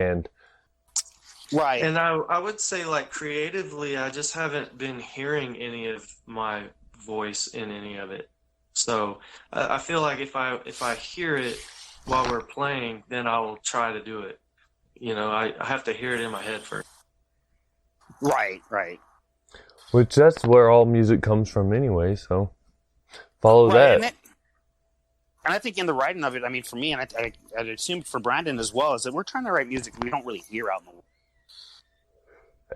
And Right. And I would say, like, creatively, I just haven't been hearing any of my voice in any of it. So I feel like if I hear it while we're playing, then I will try to do it. You know, I have to hear it in my head first. Right. which that's where all music comes from anyway, so follow that. And I think in the writing of it, I mean, for me, and I'd assume for Brandon as well, is that we're trying to write music we don't really hear out in the world.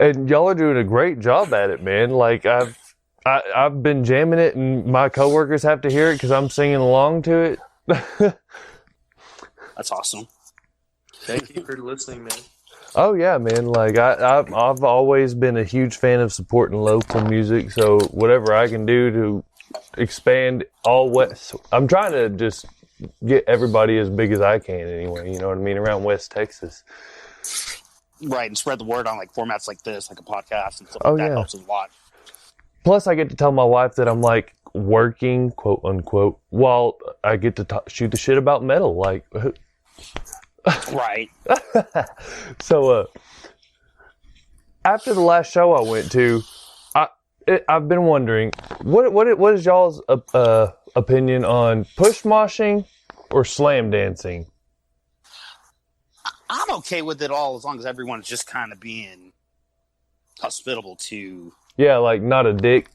And y'all are doing a great job at it, man. Like I've been jamming it, and my coworkers have to hear it because I'm singing along to it. That's awesome. Thank you for listening, man. Oh yeah, man. Like I've always been a huge fan of supporting local music. So whatever I can do to expand all West, I'm trying to just get everybody as big as I can anyway. You know what I mean? Around West Texas. Right, and spread the word on like formats like this, like a podcast and stuff like that helps a lot. Plus, I get to tell my wife that I'm like working, quote unquote, while I get to shoot the shit about metal. Like, right. So, after the last show I went to, I've been wondering what is y'all's opinion on push moshing or slam dancing? I'm okay with it all as long as everyone's just kind of being hospitable to. Yeah, like not a dick.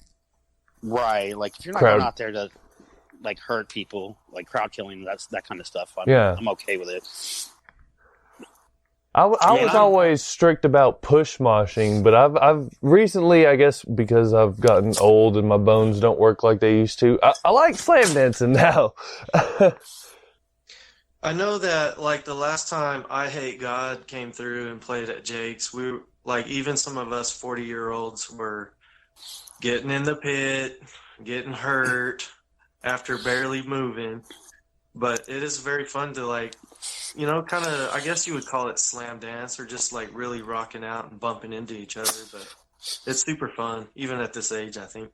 Right, like if you're not going out there to like hurt people, like crowd killing, that kind of stuff. I'm okay with it. I was always strict about push moshing, but I've recently, I guess because I've gotten old and my bones don't work like they used to, I like slam dancing now. I know that, like, the last time I Hate God came through and played at Jake's, we were, like, even some of us 40-year-olds were getting in the pit, getting hurt after barely moving. But it is very fun to, like, you know, kind of, I guess you would call it slam dance or just, like, really rocking out and bumping into each other. But it's super fun, even at this age, I think.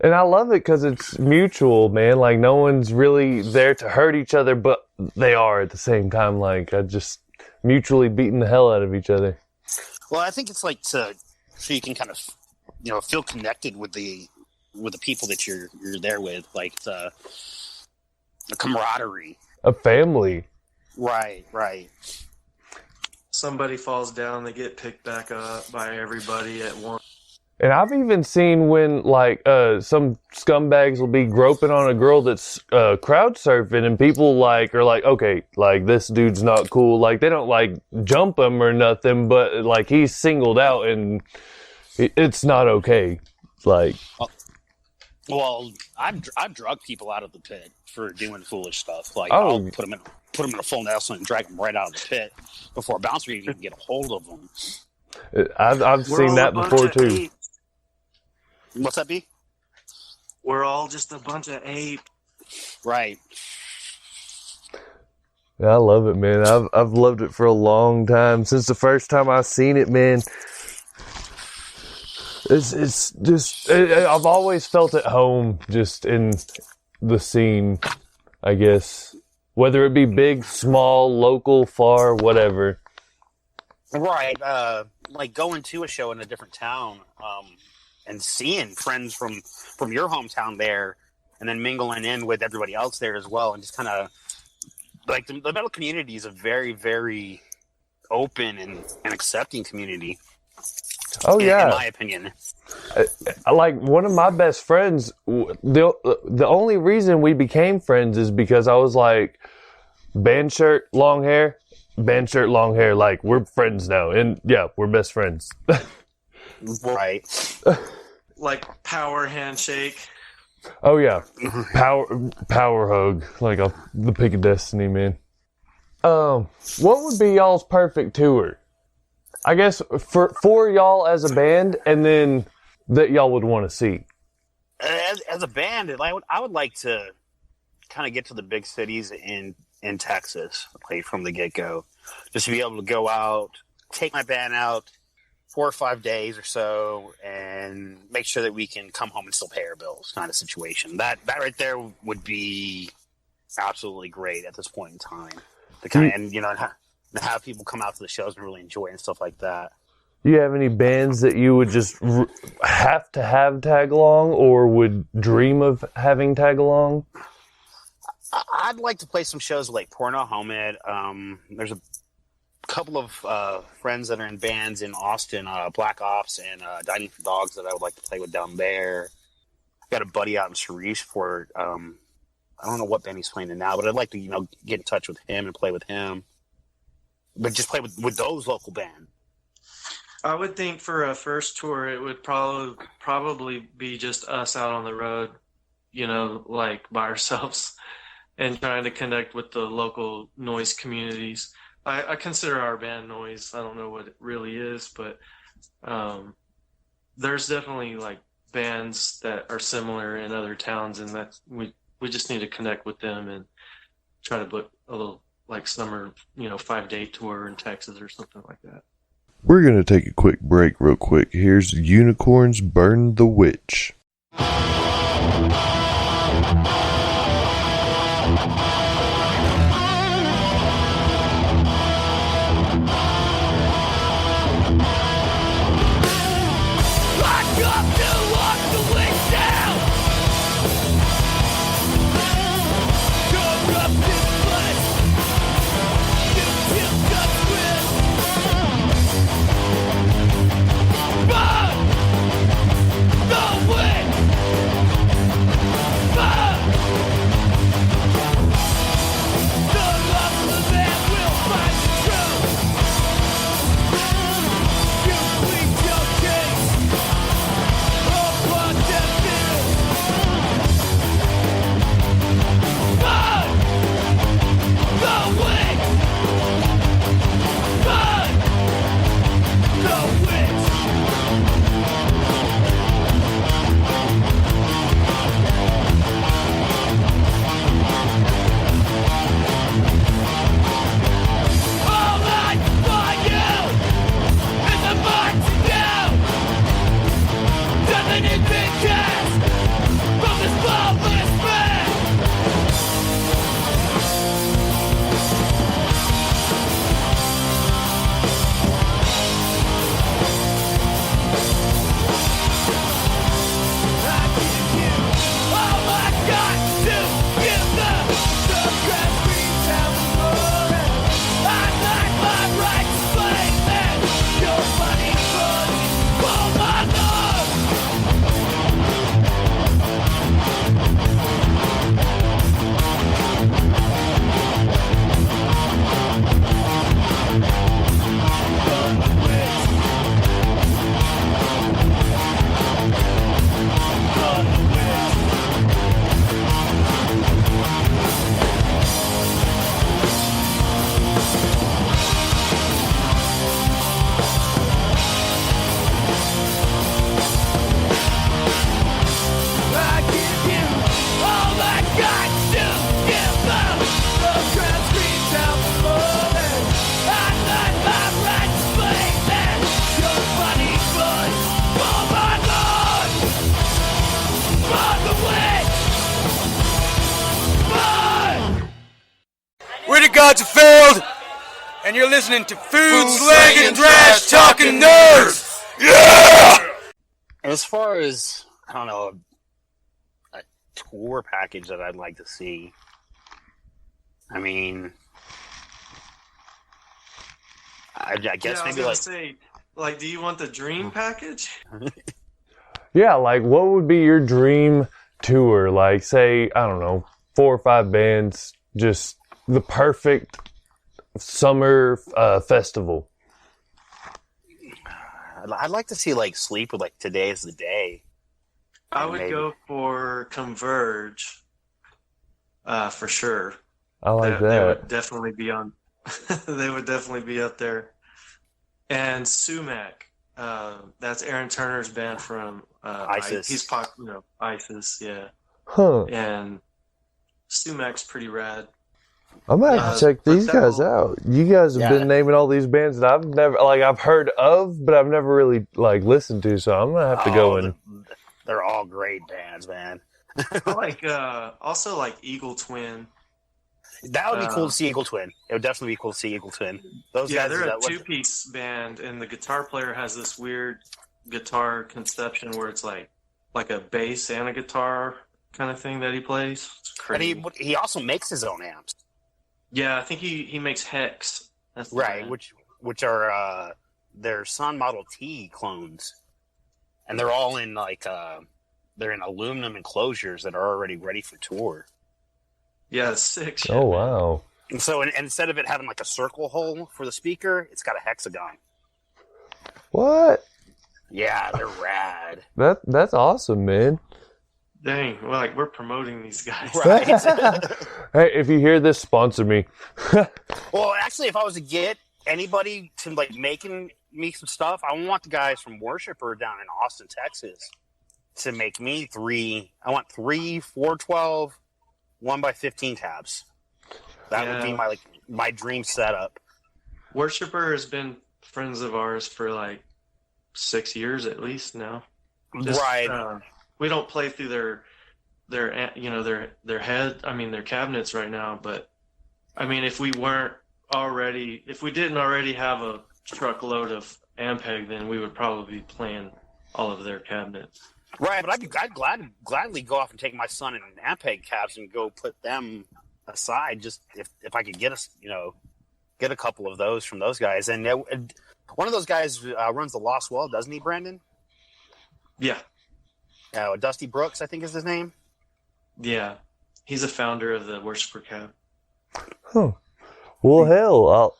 And I love it because it's mutual, man. Like, no one's really there to hurt each other, but they are at the same time. Like, just mutually beating the hell out of each other. Well, I think it's like so you can kind of, you know, feel connected with the people that you're there with, like the camaraderie. A family. Right. Somebody falls down, they get picked back up by everybody at once. And I've even seen when, like, some scumbags will be groping on a girl that's crowd surfing, and people, like, are like, okay, like, this dude's not cool. Like, they don't, like, jump him or nothing, but, like, he's singled out, and it's not okay. Like... Well, I've drugged people out of the pit for doing foolish stuff. Like, I'll put them in a full Nelson and drag them right out of the pit before a bouncer even can get a hold of them. I've seen that before, too. What's that, B? We're all just a bunch of apes. Right. Yeah, I love it, man. I've loved it for a long time. Since the first time I seen it, man. It's just... I've always felt at home just in the scene, I guess. Whether it be big, small, local, far, whatever. Right. Like going to a show in a different town, and seeing friends from your hometown there, and then mingling in with everybody else there as well, and just kind of like the metal community is a very, very open and accepting community. Oh yeah, in my opinion. Like one of my best friends, the only reason we became friends is because I was like, band shirt, long hair. Like, we're friends now, and yeah, we're best friends. Right. Like power handshake. Oh yeah, power hug, like the pick of destiny, man. What would be y'all's perfect tour? I guess for y'all as a band, and then that y'all would want to see. As a band, I would like to kind of get to the big cities in Texas, like from the get-go. Just to be able to go out, take my band out 4 or 5 days or so, and make sure that we can come home and still pay our bills kind of situation. That right there would be absolutely great at this point in time. And, you know, and have people come out to the shows and really enjoy it and stuff like that. Do you have any bands that you would just have to have tag along, or would dream of having tag along? I'd like to play some shows like Porno Homid. There's a couple of friends that are in bands in Austin, Black Ops and Dining for Dogs, that I would like to play with down there. I've got a buddy out in Shreveport. I don't know what band he's playing in now, but I'd like to, get in touch with him and play with him. But just play with those local bands. I would think for a first tour, it would probably be just us out on the road, like by ourselves, and trying to connect with the local noise communities. I consider our band noise. I don't know what it really is, but there's definitely like bands that are similar in other towns, and that we just need to connect with them and try to book a little like summer, 5-day tour in Texas or something like that. We're going to take a quick break real quick. Here's Unicorns Burn the Witch. We're the gods of failed, and you're listening to Food Slanging Trash Talking Nerds. Yeah! As far as, I don't know, a tour package that I'd like to see, I mean, I guess maybe like, do you want the dream package? Yeah, like what would be your dream tour? Like, say, I don't know, 4 or 5 bands, just the perfect summer festival. I'd like to see like Sleep with like Today Is the Day. I would go for Converge, for sure. I like that. They would definitely be on. They would definitely be up there. And Sumac, that's Aaron Turner's band from ISIS. He's ISIS, yeah. Huh. And Sumac's pretty rad. I'm gonna have to check these guys out. You guys have been naming all these bands that I've heard of, but I've never really listened to. So I'm gonna have to go and. They're all great bands, man. I also like Eagle Twin. That would be cool to see Eagle Twin. It would definitely be cool to see Eagle Twin. Those guys, they're a two-piece band, and the guitar player has this weird guitar conception where it's like a bass and a guitar kind of thing that he plays. It's crazy. And he also makes his own amps. Yeah, I think he makes Hex. That's right, which are their Sun Model T clones, and they're all in they're in aluminum enclosures that are already ready for tour. Yeah, it's sick shit. Oh wow! And so instead of it having like a circle hole for the speaker, it's got a hexagon. What? Yeah, they're rad. That's awesome, man. Dang, we're promoting these guys. Right. Hey, if you hear this, sponsor me. Well, actually, if I was to get anybody to making me some stuff, I want the guys from Worshipper down in Austin, Texas, to make me 3. I want 3 412 1x15 tabs. That would be my dream setup. Worshipper has been friends of ours for 6 years at least now. Right. We don't play through their cabinets right now, but I mean, if we didn't already have a truckload of Ampeg, then we would probably be playing all of their cabinets. Right, but I'd gladly go off and take my son in Ampeg cabs and go put them aside, just if I could get a couple of those from those guys. And one of those guys runs the Lost Well, doesn't he, Brandon? Yeah. Dusty Brooks, I think is his name. Yeah, he's a founder of the Worshipper Cab. Huh. Well, hell,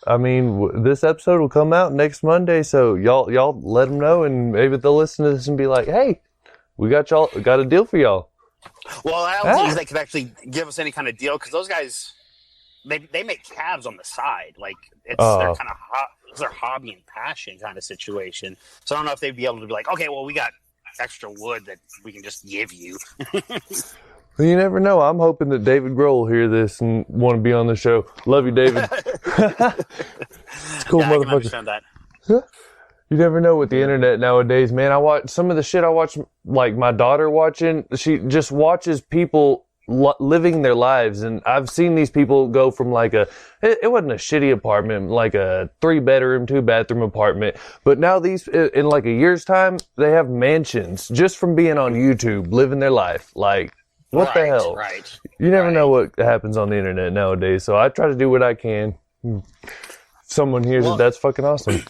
this episode will come out next Monday, so y'all let them know, and maybe they'll listen to this and be like, "Hey, we got a deal for y'all." Well, I don't think they could actually give us any kind of deal because those guys, they make cabs on the side, it's their kind of it's their hobby and passion kind of situation. So I don't know if they'd be able to be like, "Okay, well, we got extra wood that we can just give you." Well, you never know. I'm hoping that David Grohl will hear this and want to be on the show. Love you, David. It's cool, yeah, motherfucker. I can understand that. You never know with the internet nowadays, man. I watch some of the shit I watch, like my daughter watching. She just watches people living their lives, and I've seen these people go from it wasn't a shitty apartment, like a 3-bedroom, 2-bathroom apartment, but now these in a year's time they have mansions just from being on YouTube, living their life. What the hell? Right. You never know what happens on the internet nowadays, so I try to do what I can. If someone hears it, that's fucking awesome.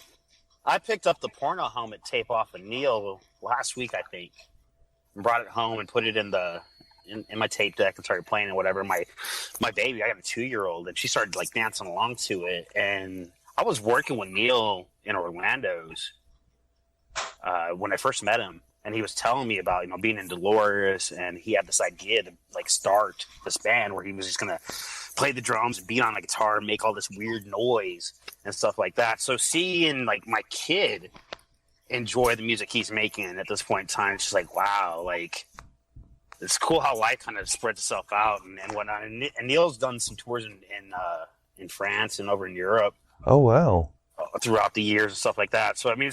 I picked up the porno helmet tape off of Neil last week, I think, and brought it home and put it in my tape deck and started playing and whatever. My baby, I got a 2-year-old, and she started dancing along to it. And I was working with Neil in Orlando's when I first met him, and he was telling me about being in Dolores, and he had this idea to start this band where he was just gonna play the drums, beat on a guitar, make all this weird noise and stuff like that. So seeing my kid enjoy the music he's making at this point in time, it's just wow, it's cool how life kind of spreads itself out and whatnot. And Neil's done some tours in France and over in Europe. Oh wow! Throughout the years and stuff like that. So I mean,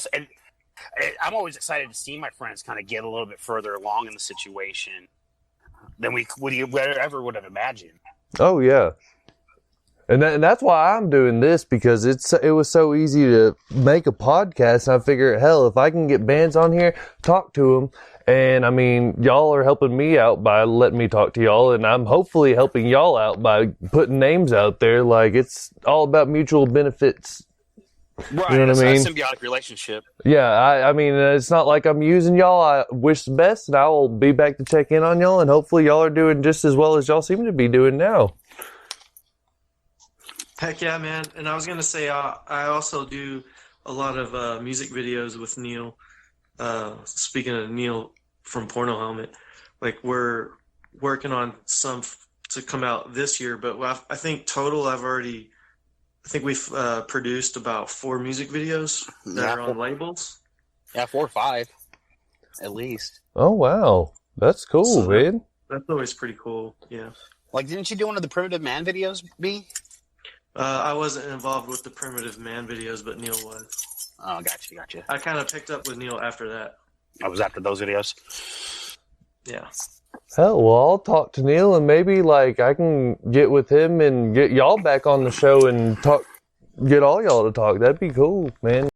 I'm always excited to see my friends kind of get a little bit further along in the situation than we ever would have imagined. Oh yeah, and that's why I'm doing this, because it was so easy to make a podcast. And I figure, hell, if I can get bands on here, talk to them. And I mean, y'all are helping me out by letting me talk to y'all, and I'm hopefully helping y'all out by putting names out there. It's all about mutual benefits. Right, you know what I mean? A symbiotic relationship. Yeah, I mean, it's not like I'm using y'all. I wish the best, and I will be back to check in on y'all, and hopefully y'all are doing just as well as y'all seem to be doing now. Heck yeah, man. And I was going to say, I also do a lot of music videos with Neil. Speaking of Neil from Porno Helmet, we're working on some to come out this year, but I think total we've produced about 4 music videes that are on labels. Yeah, 4 or 5, at least. Oh wow, that's cool, man. That's always pretty cool. Yeah. Didn't you do one of the Primitive Man videos, B? I wasn't involved with the Primitive Man videos, but Neil was. Oh, gotcha. I kind of picked up with Neil after that. I was after those videos. Yeah. Hell, well, I'll talk to Neil and maybe like I can get with him and get y'all back on the show and talk, get all y'all to talk. That'd be cool, man.